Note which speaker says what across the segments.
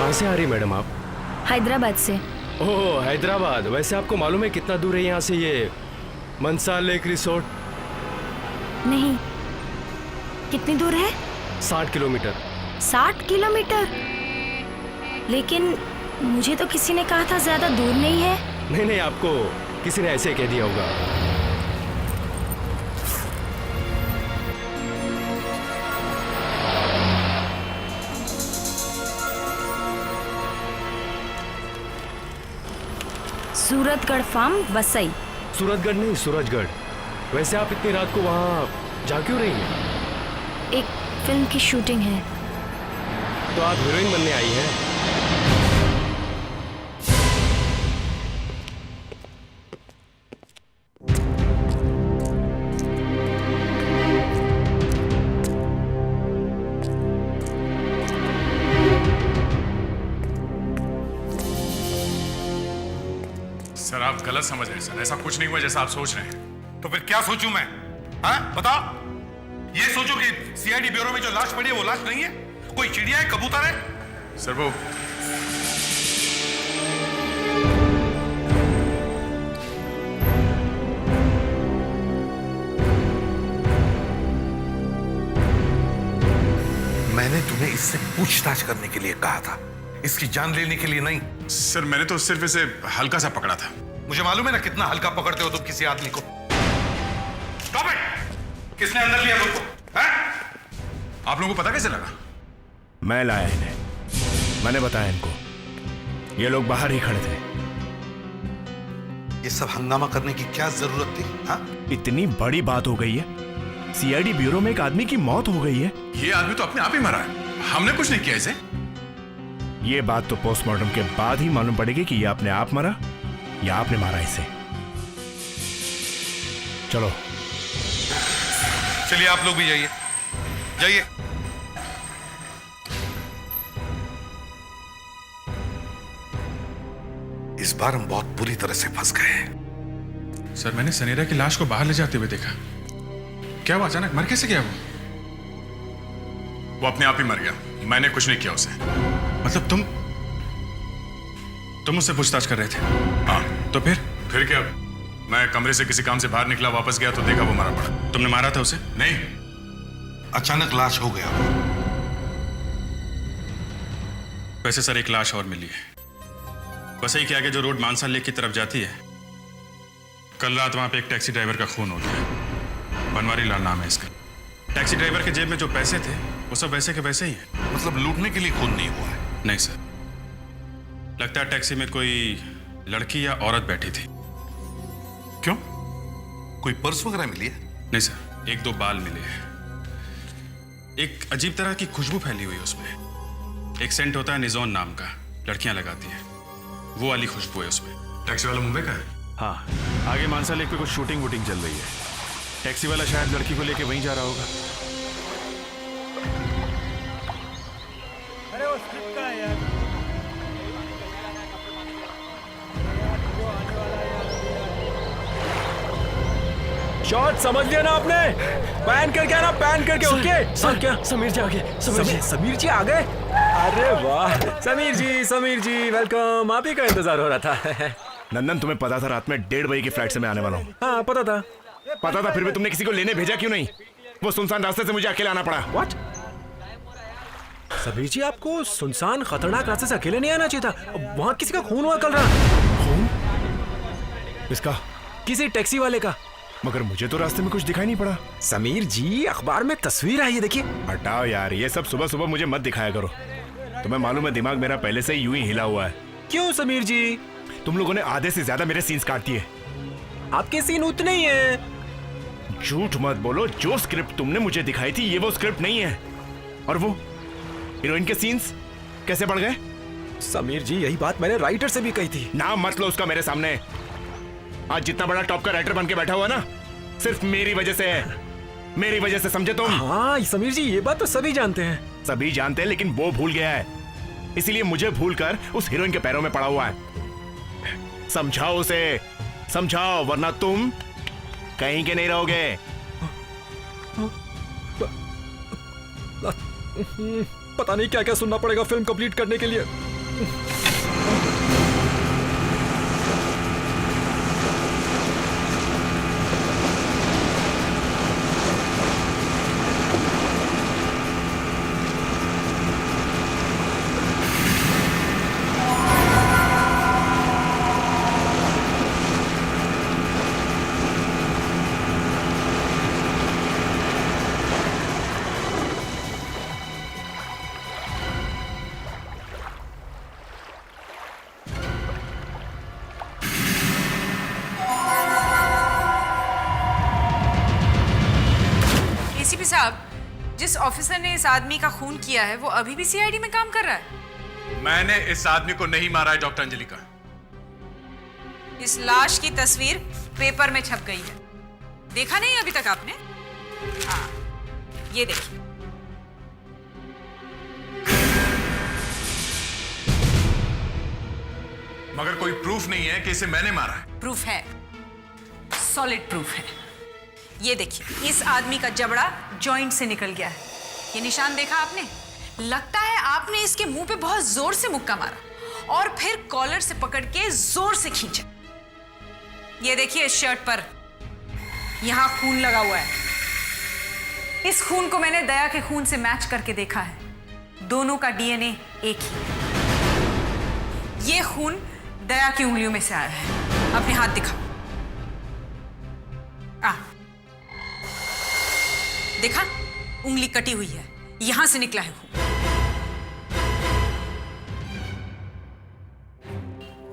Speaker 1: कहाँ से आ रही मैडम आप?
Speaker 2: हैदराबाद से।
Speaker 1: ओह हैदराबाद। वैसे आपको मालूम है कितना दूर है यहाँ से ये मनसा लेक रिसोर्ट?
Speaker 2: नहीं, कितनी दूर है?
Speaker 1: 60 किलोमीटर।
Speaker 2: 60 किलोमीटर? लेकिन मुझे तो किसी ने कहा था ज्यादा दूर नहीं है।
Speaker 1: नहीं नहीं, आपको किसी ने ऐसे कह दिया होगा।
Speaker 2: सूरतगढ़ फार्म वसई।
Speaker 1: सूरतगढ़ नहीं, सूरजगढ़। वैसे आप इतनी रात को वहाँ जा क्यों रही हैं?
Speaker 2: एक फिल्म की शूटिंग है।
Speaker 1: तो आप हीरोइन बनने आई हैं?
Speaker 3: सर आप गलत समझ रहे हैं सर, ऐसा कुछ नहीं हुआ जैसा आप सोच रहे हैं।
Speaker 4: तो फिर क्या सोचूं मैं? हाँ बताओ। ये सोचो कि सीआईडी ब्यूरो में जो लाश पड़ी है वो लाश नहीं है, कोई चिड़िया है, कबूतर है।
Speaker 3: सर वो
Speaker 4: मैंने तुम्हें इससे पूछताछ करने के लिए कहा था, इसकी जान लेने के लिए नहीं।
Speaker 3: सर मैंने तो सिर्फ इसे हल्का सा पकड़ा था।
Speaker 4: मुझे मालूम है ना कितना हल्का पकड़ते हो तुम किसी आदमी को। Stop it! किसने अंदर लिया तुमको?
Speaker 3: आप लोगों को पता कैसे लगा?
Speaker 5: मैं लाया इन्हें, मैंने बताया इनको। ये लोग बाहर ही खड़े थे।
Speaker 4: ये सब हंगामा करने की क्या जरूरत थी? हाँ?
Speaker 5: इतनी बड़ी बात हो गई है, सीआईडी ब्यूरो में एक आदमी की मौत हो गई है।
Speaker 3: ये आदमी तो अपने आप ही मरा है, हमने कुछ नहीं किया इसे।
Speaker 5: ये बात तो पोस्टमार्टम के बाद ही मालूम पड़ेगी कि ये अपने आप मरा या आपने मारा इसे। चलो
Speaker 4: चलिए आप लोग भी जाइए, जाइए। इस बार हम बहुत बुरी तरह से फंस गए हैं।
Speaker 3: सर मैंने सनेरा की लाश को बाहर ले जाते हुए देखा। क्या हुआ, अचानक मर कैसे गया वो? वो अपने आप ही मर गया, मैंने कुछ नहीं किया उसे। मतलब तुम मुझसे पूछताछ कर रहे थे? हाँ तो फिर क्या? मैं कमरे से किसी काम से बाहर निकला, वापस गया तो देखा वो मरा पड़ा। तुमने मारा था उसे? नहीं,
Speaker 4: अचानक लाश हो गया।
Speaker 3: वैसे सर एक लाश और मिली है, वसई के आगे जो रोड मानसा लेक की तरफ जाती है। कल रात वहां पे एक टैक्सी ड्राइवर का खून हो गया। बनवारी लाल नाम है इसका। टैक्सी ड्राइवर के जेब में जो पैसे थे वो सब वैसे के वैसे ही है।
Speaker 4: मतलब लूटने के लिए खून नहीं हुआ है?
Speaker 3: नहीं सर, लगता है टैक्सी में कोई लड़की या औरत बैठी थी।
Speaker 4: क्यों, कोई पर्स वगैरह मिली है?
Speaker 3: नहीं सर, एक दो बाल मिले हैं। एक अजीब तरह की खुशबू फैली हुई है उसमें। एक सेंट होता है निजोन नाम का, लड़कियां लगाती हैं, वो वाली खुशबू है उसमें। टैक्सी वाला मुंबई का है?
Speaker 5: हाँ, आगे मानसा लेक पे कुछ शूटिंग वूटिंग चल रही है। टैक्सी वाला शायद लड़की को लेके वहीं जा रहा होगा।
Speaker 6: अरे वो स्क्रिप्ट का है यार।
Speaker 1: शॉट समझ लिया ना आपने? पैन करके आना, पैन करके। ओके
Speaker 6: सर क्या?
Speaker 1: समीर जी आ गए।
Speaker 6: समीर जी आ गए? अरे वाह, समीर जी वेलकम। आप ही का इंतजार हो रहा था।
Speaker 5: नंदन, तुम्हें पता था रात में 1:30 बजे की फ्लाइट से मैं आने वाला हूँ?
Speaker 6: हाँ पता था,
Speaker 5: फिर भी तुमने किसी को लेने भेजा क्यों नहीं? वो सुनसान रास्ते से मुझे अकेले आना पड़ा।
Speaker 6: व्हाट? समीर जी आपको सुनसान खतरनाक रास्ते से अकेले नहीं आना चाहिए था। वहाँ किसी का खून हुआ कल रात।
Speaker 5: खून? किसका?
Speaker 6: किसी टैक्सी वाले का।
Speaker 5: मगर मुझे तो रास्ते में कुछ दिखाई नहीं पड़ा।
Speaker 6: समीर जी अखबार में तस्वीर आई है, देखिए।
Speaker 5: हटाओ यार, ये सब सुबह सुबह मुझे मत दिखाया करो। तुम्हें मालूम है दिमाग मेरा पहले से ही यूं ही हिला हुआ है।
Speaker 6: क्यों समीर जी?
Speaker 5: तुम लोगों ने आधे से ज्यादा मेरे सीन्स काट दिए।
Speaker 6: आपके सीन उतने ही हैं।
Speaker 5: झूठ मत बोलो, जो स्क्रिप्ट तुमने मुझे दिखाई थी ये वो स्क्रिप्ट नहीं है। और वो हीरोइन के सीन्स कैसे बढ़ गए?
Speaker 6: समीर जी यही बात मैंने राइटर से भी कही थी।
Speaker 5: नाम मत लो उसका मेरे सामने। आज जितना बड़ा टॉप का राइटर बन के बैठा हुआ ना, सिर्फ मेरी वजह से है। मेरी वजह से, समझे तुम?
Speaker 6: हाँ समीर जी ये बात तो सभी जानते हैं।
Speaker 5: सभी जानते हैं, लेकिन वो भूल गया है, इसलिए मुझे भूलकर उस हीरोइन के पैरों में पड़ा हुआ है। समझाओ उसे, समझाओ, वरना तुम कहीं के नहीं रहोगे।
Speaker 6: पता नहीं क्या क्या सुनना पड़ेगा फिल्म कंप्लीट करने के लिए।
Speaker 7: एसीपी साहब, जिस ऑफिसर ने इस आदमी का खून किया है वो अभी भी सीआईडी में काम कर रहा है।
Speaker 3: मैंने इस आदमी को नहीं मारा है डॉक्टर अंजलिका।
Speaker 7: इस लाश की तस्वीर पेपर में छप गई है, देखा नहीं अभी तक आपने? हाँ, ये देखिए।
Speaker 3: मगर कोई प्रूफ नहीं है कि इसे मैंने मारा है।
Speaker 7: प्रूफ है, सॉलिड प्रूफ है। ये देखिए, इस आदमी का जबड़ा जॉइंट से निकल गया है। ये निशान देखा आपने? लगता है आपने इसके मुंह पे बहुत जोर से मुक्का मारा और फिर कॉलर से पकड़ के जोर से खींचा। ये देखिए, इस शर्ट पर यहां खून लगा हुआ है। इस खून को मैंने दया के खून से मैच करके देखा है। दोनों का डीएनए एक ही है। ये खून दया की उंगलियों में से आया है। अपने हाथ दिखाओ। देखा, उंगली कटी हुई है, यहां से निकला है खून।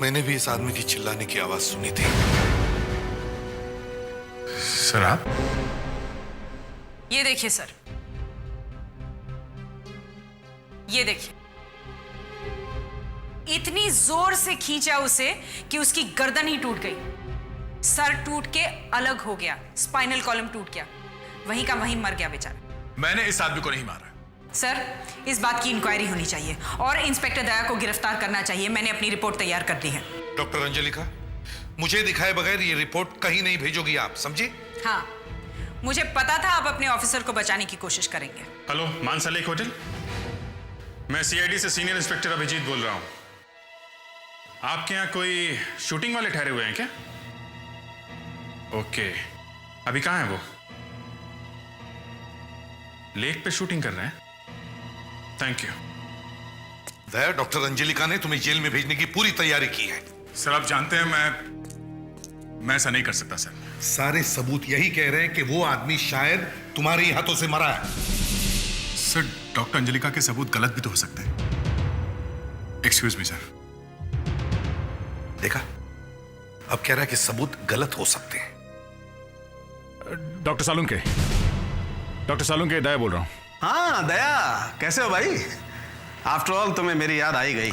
Speaker 4: मैंने भी इस आदमी की चिल्लाने की आवाज सुनी थी।
Speaker 3: सर आप?
Speaker 7: ये देखिए सर, ये देखिए, इतनी जोर से खींचा उसे कि उसकी गर्दन ही टूट गई, सर टूट के अलग हो गया, स्पाइनल कॉलम टूट गया, वहीं का वहीं मर गया बेचारा।
Speaker 3: मैंने इस आदमी को नहीं मारा।
Speaker 7: सर, इस बात की इंक्वायरी होनी चाहिए और इंस्पेक्टर दया को गिरफ्तार करना चाहिए। मैंने अपनी रिपोर्ट तैयार कर दी है।
Speaker 4: डॉक्टर अंजलिका, मुझे दिखाए बगैर ये रिपोर्ट कहीं नहीं भेजोगी आप, समझे?
Speaker 7: हाँ, मुझे पता था आप अपने ऑफिसर को बचाने की कोशिश करेंगे।
Speaker 3: हेलो, मानसा लेक होटल। मैं सीआईडी से सीनियर इंस्पेक्टर अभिजीत बोल रहा हूं। आपके यहाँ कोई शूटिंग वाले ठहरे हुए हैं क्या? ओके, अभी कहाँ है वो? लेक पे शूटिंग कर रहे हैं? Thank you.
Speaker 4: Daya, doctor Anjalika ने तुम्हें जेल में भेजने की पूरी तैयारी की है।
Speaker 3: सर, आप जानते हैं मैं ऐसा नहीं कर सकता सर।
Speaker 4: सारे सबूत यही कह रहे हैं कि वो आदमी शायद तुम्हारे ही हाथों से मरा है।
Speaker 3: सर, डॉक्टर अंजलिका के सबूत गलत भी तो हो सकते हैं। Excuse me sir.
Speaker 4: देखा, अब कह रहा है कि सबूत गलत हो सकते हैं।
Speaker 5: डॉक्टर सालुंके दया बोल रहा हूँ।
Speaker 8: हाँ दया, कैसे हो भाई? आफ्टर ऑल तुम्हें मेरी याद आई गई।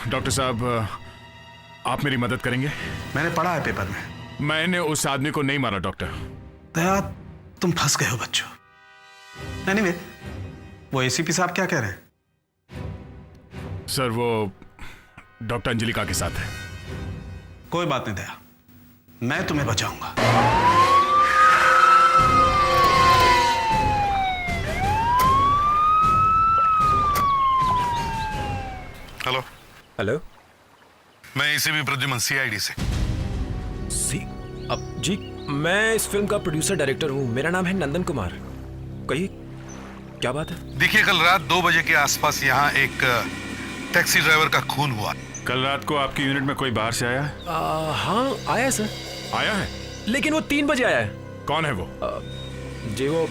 Speaker 5: डॉक्टर साहब, आप मेरी मदद करेंगे?
Speaker 8: मैंने पढ़ा है पेपर में।
Speaker 5: मैंने उस आदमी को नहीं मारा डॉक्टर।
Speaker 8: दया, तुम फंस गए हो बच्चों। एनीवे, वो एसीपी साहब क्या कह रहे हैं?
Speaker 5: सर, वो डॉक्टर अंजलिका के साथ है।
Speaker 8: कोई बात नहीं दया, मैं तुम्हें बचाऊंगा।
Speaker 4: हेलो।
Speaker 6: हेलो,
Speaker 4: मैं एसीपी प्रद्युमन, सीआईडी से।
Speaker 6: अब जी, मैं इस फिल्म का प्रोड्यूसर डायरेक्टर हूँ। मेरा नाम है नंदन कुमार। कहिए, क्या बात है?
Speaker 4: देखिए, कल रात 2 बजे के आसपास यहाँ एक टैक्सी ड्राइवर का खून हुआ।
Speaker 3: कल रात को आपकी यूनिट में कोई बाहर से आया है?
Speaker 6: हाँ, आया है सर।
Speaker 5: आया है?
Speaker 6: लेकिन वो 3 बजे आया है।
Speaker 5: कौन है वो?
Speaker 6: जी, वो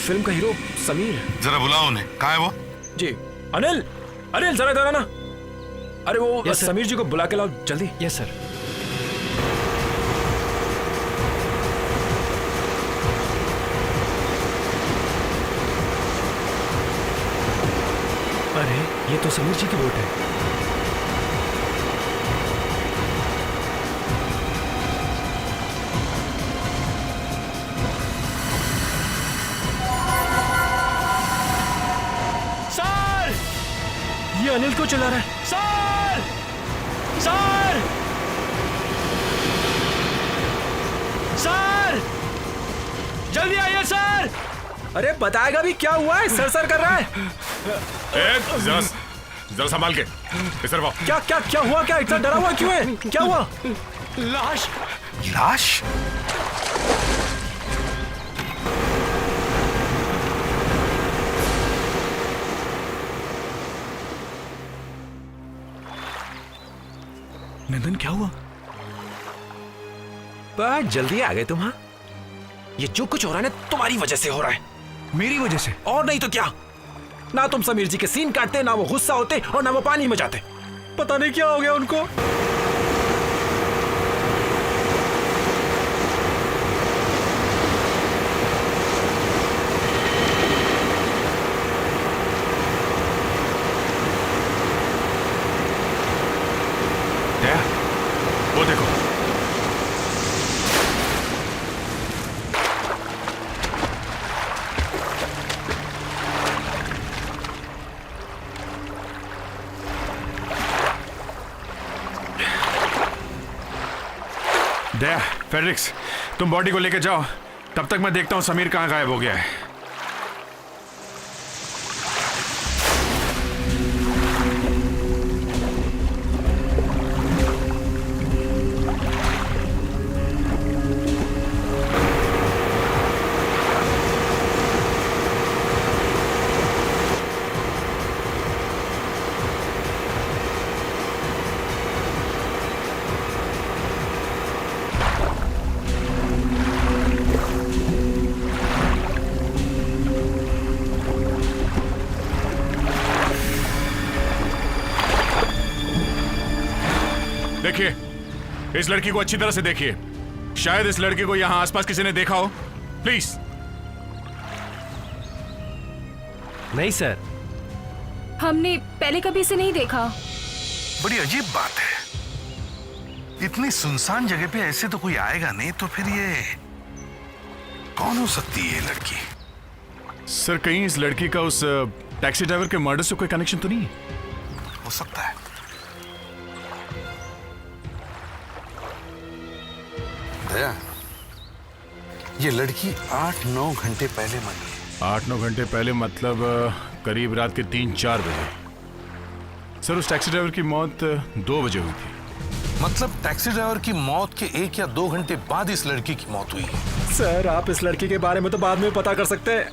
Speaker 6: फिल्म का हीरो समीर।
Speaker 4: जरा बुलाओ उन्हें। कहाँ है वो?
Speaker 6: जी, अनिल, अनिल जरा इधर आना। अरे वो
Speaker 1: Yes,
Speaker 6: समीर जी को बुला के लाओ जल्दी।
Speaker 1: Yes sir. अरे, ये तो समीर जी की बोट है। सर, ये अनिल को चला रहा है। सर, सर, सर, जल्दी आइए सर।
Speaker 6: अरे बताएगा भी क्या हुआ है? सर सर कर रहा है।
Speaker 5: जरा संभाल के इधर आओ।
Speaker 6: क्या क्या क्या हुआ? क्या इतना डरा हुआ क्यों है? क्या हुआ?
Speaker 1: लाश।
Speaker 4: लाश?
Speaker 5: नंदन क्या हुआ?
Speaker 6: बहुत जल्दी आ गए तुम। हाँ, ये जो कुछ हो रहा है ना तुम्हारी वजह से हो रहा है।
Speaker 5: मेरी वजह से?
Speaker 6: और नहीं तो क्या। ना तुम समीर जी के सीन काटते, ना वो गुस्सा होते, और ना वो पानी में जाते। पता नहीं क्या हो गया उनको।
Speaker 3: दया, वो देखो। दया, फेडरिक्स, तुम बॉडी को लेकर जाओ, तब तक मैं देखता हूं समीर कहां गायब हो गया है। देखिए, इस लड़की को अच्छी तरह से देखिए। शायद इस लड़के को यहां आसपास किसी ने देखा हो। प्लीज।
Speaker 1: नहीं सर,
Speaker 2: हमने पहले कभी इसे नहीं देखा।
Speaker 4: बड़ी अजीब बात है, इतनी सुनसान जगह पे ऐसे तो कोई आएगा नहीं, तो फिर ये कौन हो सकती है ये लड़की?
Speaker 3: सर, कहीं इस लड़की का उस टैक्सी ड्राइवर के मर्डर से कोई कनेक्शन तो नहीं है?
Speaker 4: हो सकता है। दया, ये लड़की 8-9 घंटे पहले मरी है।
Speaker 3: 8-9 घंटे पहले मतलब करीब रात के 3-4 बजे। सर, उस टैक्सी ड्राइवर की मौत 2 बजे हुई थी।
Speaker 4: मतलब टैक्सी ड्राइवर की मौत के 1 या 2 घंटे बाद इस लड़की की मौत हुई है।
Speaker 6: सर, आप इस लड़की के बारे में तो बाद में पता कर सकते हैं।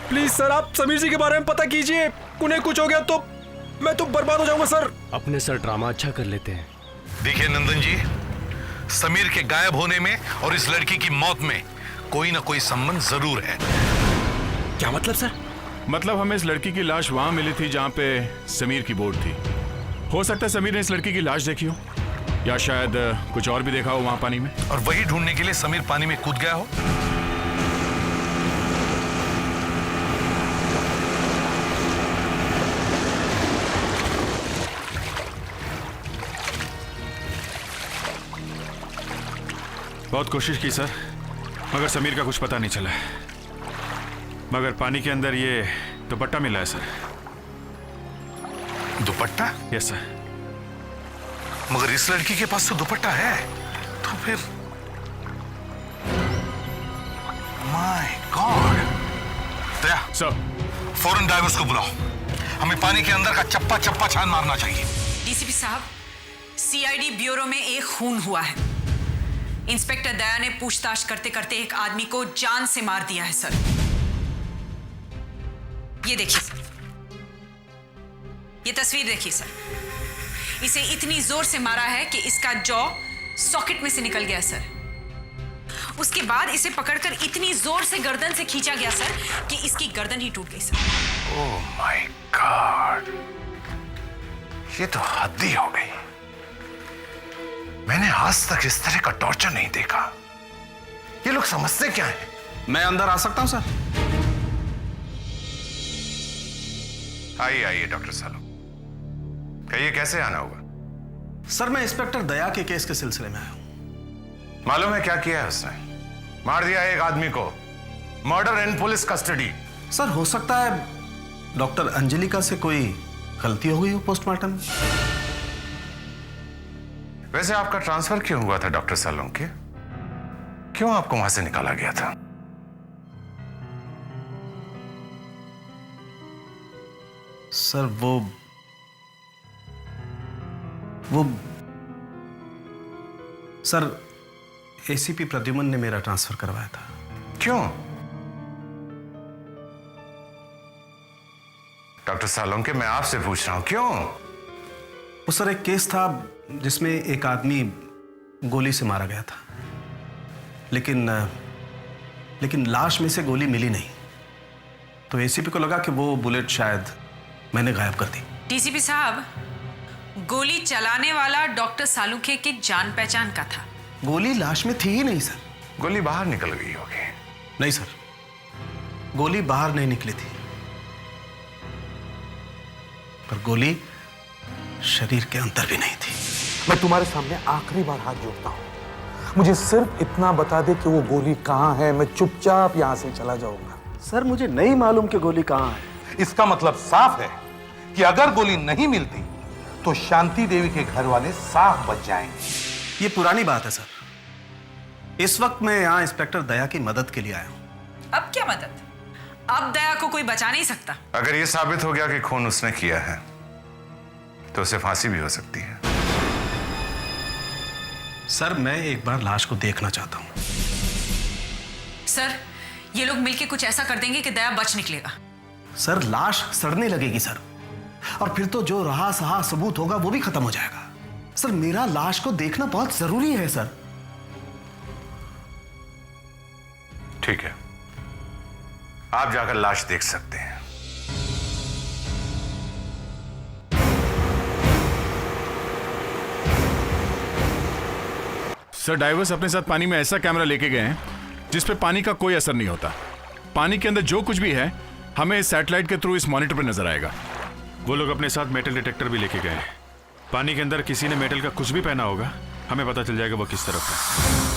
Speaker 6: प्लीज सर, आप समीर जी के बारे में पता कीजिए। उन्हें कुछ हो गया तो मैं तो बर्बाद हो जाऊंगा सर।
Speaker 1: अपने सर ड्रामा अच्छा कर लेते हैं।
Speaker 4: देखिए नंदन जी, समीर के गायब होने में और इस लड़की की मौत में कोई ना कोई संबंध जरूर है।
Speaker 6: क्या मतलब सर?
Speaker 3: मतलब हमें इस लड़की की लाश वहां मिली थी जहां पे समीर की बोट थी। हो सकता है समीर ने इस लड़की की लाश देखी हो, या शायद कुछ और भी देखा हो वहां पानी में,
Speaker 4: और वही ढूंढने के लिए समीर पानी में कूद गया हो।
Speaker 3: बहुत कोशिश की सर, मगर समीर का कुछ पता नहीं चला। मगर पानी के अंदर ये दुपट्टा मिला है सर।
Speaker 4: दुपट्टा?
Speaker 3: Yes sir.
Speaker 4: मगर इस लड़की के पास तो दुपट्टा है, तो फिर माय गॉड। दया
Speaker 3: सर,
Speaker 4: फौरन ड्राइवर्स को बुलाओ, हमें पानी के अंदर का चप्पा चप्पा छान मारना चाहिए।
Speaker 7: डीसीपी साहब, सीआईडी ब्यूरो में एक खून हुआ है। इंस्पेक्टर दया ने पूछताछ करते करते एक आदमी को जान से मार दिया है सर। ये देखिए सर, ये तस्वीर देखिए सर। इसे इतनी जोर से मारा है कि इसका जॉ सॉकेट में से निकल गया सर। उसके बाद इसे पकड़कर इतनी जोर से गर्दन से खींचा गया सर कि इसकी गर्दन ही टूट गई सर।
Speaker 4: ओह माय गॉड, ये तो हद ही हो गई। मैंने आज तक इस तरह का टॉर्चर नहीं देखा। ये लोग समझते क्या है?
Speaker 8: मैं अंदर आ सकता हूं सर?
Speaker 9: आइए आइए डॉक्टर सालो, कहिए कैसे आना होगा?
Speaker 8: सर, मैं इंस्पेक्टर दया के केस के सिलसिले में आया हूं।
Speaker 9: मालूम है क्या किया है उसने? मार दिया एक आदमी को, मर्डर इन पुलिस कस्टडी।
Speaker 8: सर, हो सकता है डॉक्टर अंजलिका से कोई गलती हो गई हो पोस्टमार्टम में।
Speaker 9: वैसे आपका ट्रांसफर क्यों हुआ था डॉक्टर सालोंके? क्यों आपको वहां से निकाला गया था?
Speaker 8: सर, वो वो सर, एसीपी प्रद्युमन ने मेरा ट्रांसफर करवाया था।
Speaker 9: क्यों? डॉक्टर सालोंके, मैं आपसे पूछ रहा हूं, क्यों?
Speaker 8: वो सर, एक केस था जिसमें एक आदमी गोली से मारा गया था, लेकिन लाश में से गोली मिली नहीं। तो एसीपी को लगा कि वो बुलेट शायद मैंने गायब कर दी।
Speaker 7: डीसीपी साहब, गोली चलाने वाला डॉक्टर सालुंखे की जान पहचान का था।
Speaker 8: गोली लाश में थी ही नहीं सर।
Speaker 9: गोली बाहर निकल गई होगी।
Speaker 8: नहीं सर, गोली बाहर नहीं निकली थी, पर गोली शरीर के अंदर भी नहीं थी।
Speaker 10: मैं तुम्हारे सामने आखिरी बार हाथ जोड़ता हूं, मुझे सिर्फ इतना बता दे कि वो गोली कहां है, मैं चुपचाप यहां से चला जाऊंगा।
Speaker 8: सर, मुझे नहीं मालूम कि गोली कहां है।
Speaker 4: इसका मतलब साफ है कि अगर गोली नहीं मिलती तो शांति देवी के घर वाले साफ बच जाएंगे।
Speaker 8: ये पुरानी बात है सर। इस वक्त मैं यहाँ इंस्पेक्टर दया की मदद के लिए आया हूँ।
Speaker 7: अब क्या मदद? अब दया को कोई बचा नहीं सकता।
Speaker 9: अगर यह साबित हो गया कि खून उसने किया है तो उसे फांसी भी हो सकती है।
Speaker 8: सर, मैं एक बार लाश को देखना चाहता हूँ।
Speaker 7: सर, ये लोग मिलके कुछ ऐसा कर देंगे कि दया बच निकलेगा।
Speaker 8: सर, लाश सड़ने लगेगी सर, और फिर तो जो रहा सहा सबूत होगा वो भी खत्म हो जाएगा। सर, मेरा लाश को देखना बहुत जरूरी है सर।
Speaker 9: ठीक है, आप जाकर लाश देख सकते हैं।
Speaker 3: सर, डाइवर्स अपने साथ पानी में ऐसा कैमरा लेके गए हैं जिस पे पानी का कोई असर नहीं होता। पानी के अंदर जो कुछ भी है हमें सैटेलाइट के थ्रू इस मॉनिटर पर नजर आएगा। वो लोग अपने साथ मेटल डिटेक्टर भी लेके गए हैं। पानी के अंदर किसी ने मेटल का कुछ भी पहना होगा, हमें पता चल जाएगा वो किस तरफ है।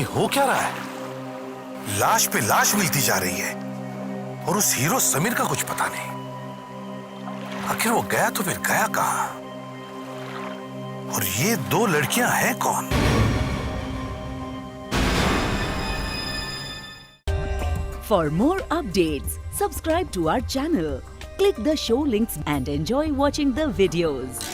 Speaker 4: हो क्या रहा है? लाश पे लाश मिलती जा रही है और उस हीरो समीर का कुछ पता नहीं। आखिर वो गया तो फिर गया कहां? और ये दो लड़कियां हैं कौन?
Speaker 11: For more updates, subscribe to our channel, click the show links and enjoy watching the videos.